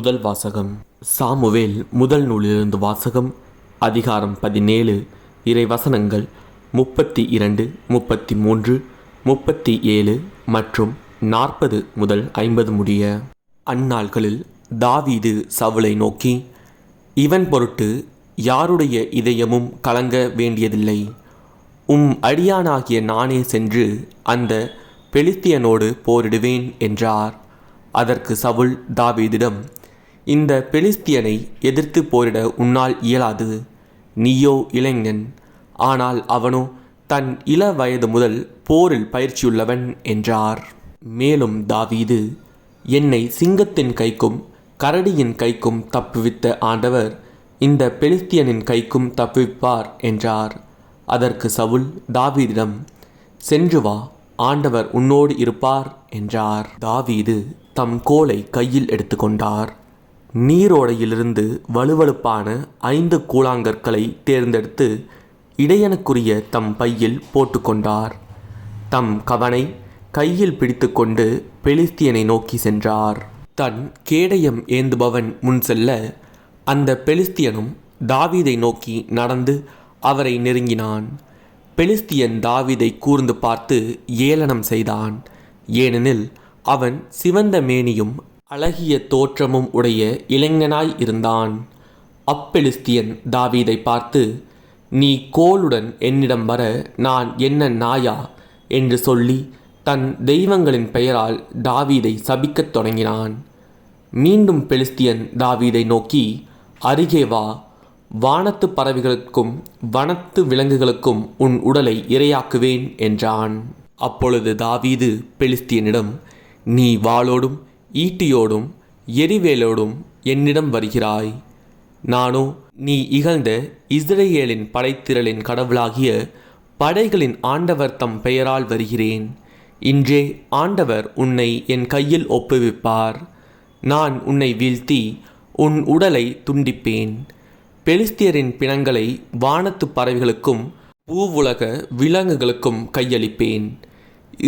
முதல் வாசகம். சாமுவேல் முதல் நூலிலிருந்து வாசகம். அதிகாரம் 17. இறை வசனங்கள் 32, 33, 37 மற்றும் 40 முதல் 50 முடிய. அந்நாள்களில் தாவீது சவுலை நோக்கி, இவன் பொருட்டு யாருடைய இதயமும் கலங்க வேண்டியதில்லை. அடியானாகிய நானே சென்று அந்த பெலிஸ்தியனோடு போரிடுவேன் என்றார். அதற்கு சவுல் தாவீதிடம், இந்த பெலிஸ்தியனை எதிர்த்து போரிட உன்னால் இயலாது. நீயோ இளைஞன், ஆனால் அவனோ தன் இள வயது முதல் போரில் பயிற்சியுள்ளவன் என்றார். மேலும் தாவீது, என்னை சிங்கத்தின் கைக்கும் கரடியின் கைக்கும் தப்புவித்த ஆண்டவர் இந்த பெலிஸ்தியனின் கைக்கும் தப்புவிப்பார் என்றார். அதற்கு சவுல் தாவீதிடம், சென்று வா, ஆண்டவர் உன்னோடு இருப்பார் என்றார். தாவீது தம் கோலை கையில் எடுத்துக்கொண்டார். நீரோடையிலிருந்து வலுவழுப்பான 5 கூழாங்கற்களை தேர்ந்தெடுத்து இடையனுக்குரிய தம் பையில் போட்டுக்கொண்டார். தம் கவனை கையில் பிடித்து கொண்டு பெலிஸ்தியனை நோக்கி சென்றார். தன் கேடயம் ஏந்துபவன் முன் செல்ல, அந்த பெலிஸ்தியனும் தாவீதை நோக்கி நடந்து அவரை நெருங்கினான். பெலிஸ்தியன் தாவீதை கூர்ந்து பார்த்து ஏளனம் செய்தான். ஏனெனில் அவன் சிவந்த மேனியும் அழகிய தோற்றமும் உடைய இளைஞனாய் இருந்தான். அப்பெலிஸ்தியன் தாவீதை பார்த்து, நீ கோலுடன் என்னிடம் வர நான் என்ன நாயா என்று சொல்லி தன் தெய்வங்களின் பெயரால் தாவீதை சபிக்கத் தொடங்கினான். மீண்டும் பெலிஸ்தியன் தாவீதை நோக்கி, அருகே வா, வானத்து பறவைகளுக்கும் வனத்து விலங்குகளுக்கும் உன் உடலை இரையாக்குவேன் என்றான். அப்பொழுது தாவீது பெலிஸ்தியனிடம், நீ வாளோடும் ஈட்டியோடும் எரிவேலோடும் என்னிடம் வருகிறாய். நானோ நீ இகழ்ந்த இஸ்ரேலின் படைத்திரளின் கடவுளாகிய படைகளின் ஆண்டவர் தம் பெயரால் வருகிறேன். இன்றே ஆண்டவர் உன்னை என் கையில் ஒப்புவிப்பார். நான் உன்னை வீழ்த்தி உன் உடலை துண்டிப்பேன். பெலிஸ்தியரின் பிணங்களை வானத்து பறவைகளுக்கும் பூவுலக விலங்குகளுக்கும் கையளிப்பேன்.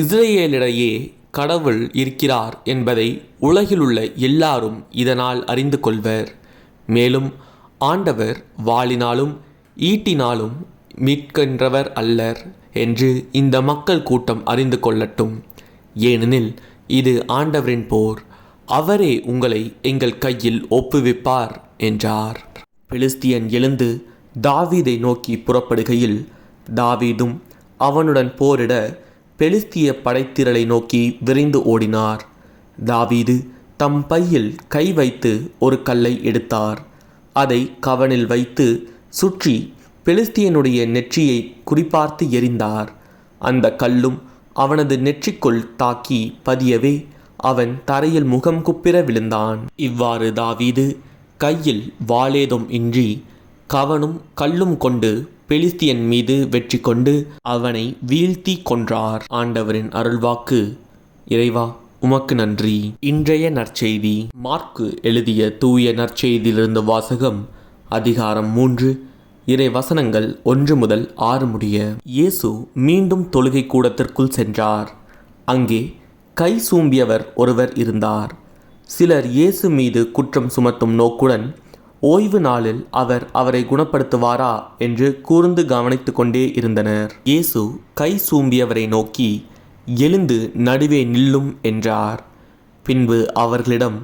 இஸ்ரேலிடையே கடவுள் இருக்கிறார் என்பதை உலகிலுள்ள எல்லாரும் இதனால் அறிந்து கொள்வர். மேலும் ஆண்டவர் வாளினாலும் ஈட்டினாலும் மீட்கின்றவர் அல்லர் என்று இந்த மக்கள் கூட்டம் அறிந்து கொள்ளட்டும். ஏனெனில் இது ஆண்டவரின் போர். அவரே உங்களை எங்கள் கையில் ஒப்புவிப்பார் என்றார். பெலிஸ்தியன் எழுந்து தாவீதை நோக்கி புறப்படுகையில் தாவீதும் அவனுடன் போரிட பெலிஸ்திய படைத்திரளை நோக்கி விரைந்து ஓடினார். தாவீது தம் பையில் கை வைத்து ஒரு கல்லை எடுத்தார். அதை கவனில் வைத்து சுற்றி பெலிஸ்தியனுடைய நெற்றியை குறிப்பார்த்து எறிந்தார். அந்த கல்லும் அவனது நெற்றிக்குள் தாக்கி பதியவே அவன் தரையில் முகம் குப்பிர விழுந்தான். இவ்வாறு தாவீது கையில் வாளேதும் இன்றி கவனும் கல்லும் கொண்டு பெலிஸ்தியன் மீது வெற்றி கொண்டு அவனை வீழ்த்தி கொன்றார். ஆண்டவரின் அருள்வாக்கு. இறைவா, உமக்கு நன்றி. இன்றைய நற்செய்தி. மார்க்கு எழுதிய தூய நற்செய்தியிலிருந்து வாசகம். அதிகாரம் 3. இறை வசனங்கள் 1 முதல் 6 முடிய. இயேசு மீண்டும் தொழுகை கூடத்திற்குள் சென்றார். அங்கே கை சூம்பியவர் ஒருவர் இருந்தார். சிலர் இயேசு மீது குற்றம் சுமத்தும் நோக்குடன், ஓய்வு நாளில் அவர் அவரை குணப்படுத்துவாரா என்று கூர்ந்து கவனித்து கொண்டே இருந்தனர். இயேசு கை சூம்பியவரை நோக்கி, எழுந்து நடுவே நில்லும் என்றார். பின்பு அவர்களிடம்,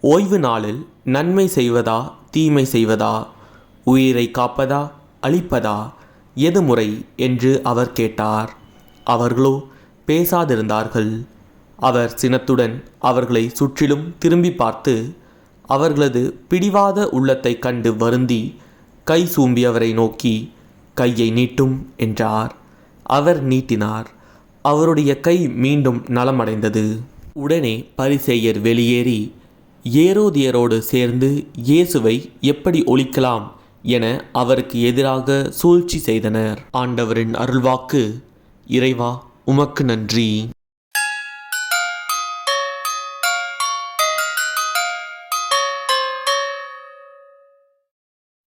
ஓய்வு நாளில் நன்மை செய்வதா தீமை செய்வதா, உயிரை காப்பதா அழிப்பதா, எது முறை என்று அவர் கேட்டார். அவர்களோ பேசாதிருந்தார்கள். அவர் சினத்துடன் அவர்களை சுற்றிலும் திரும்பி பார்த்து அவர்களது பிடிவாத உள்ளத்தை கண்டு வருந்தி கை சூம்பியவரை நோக்கி, கையை நீட்டும் என்றார். அவர் நீட்டினார். அவருடைய கை மீண்டும் நலமடைந்தது. உடனே பரிசேயர் வெளியேறி ஏரோதியரோடு சேர்ந்து இயேசுவை எப்படி ஒழிக்கலாம் என அவருக்கு எதிராக சூழ்ச்சி செய்தனர். ஆண்டவரின் அருள்வாக்கு. இறைவா, உமக்கு நன்றி.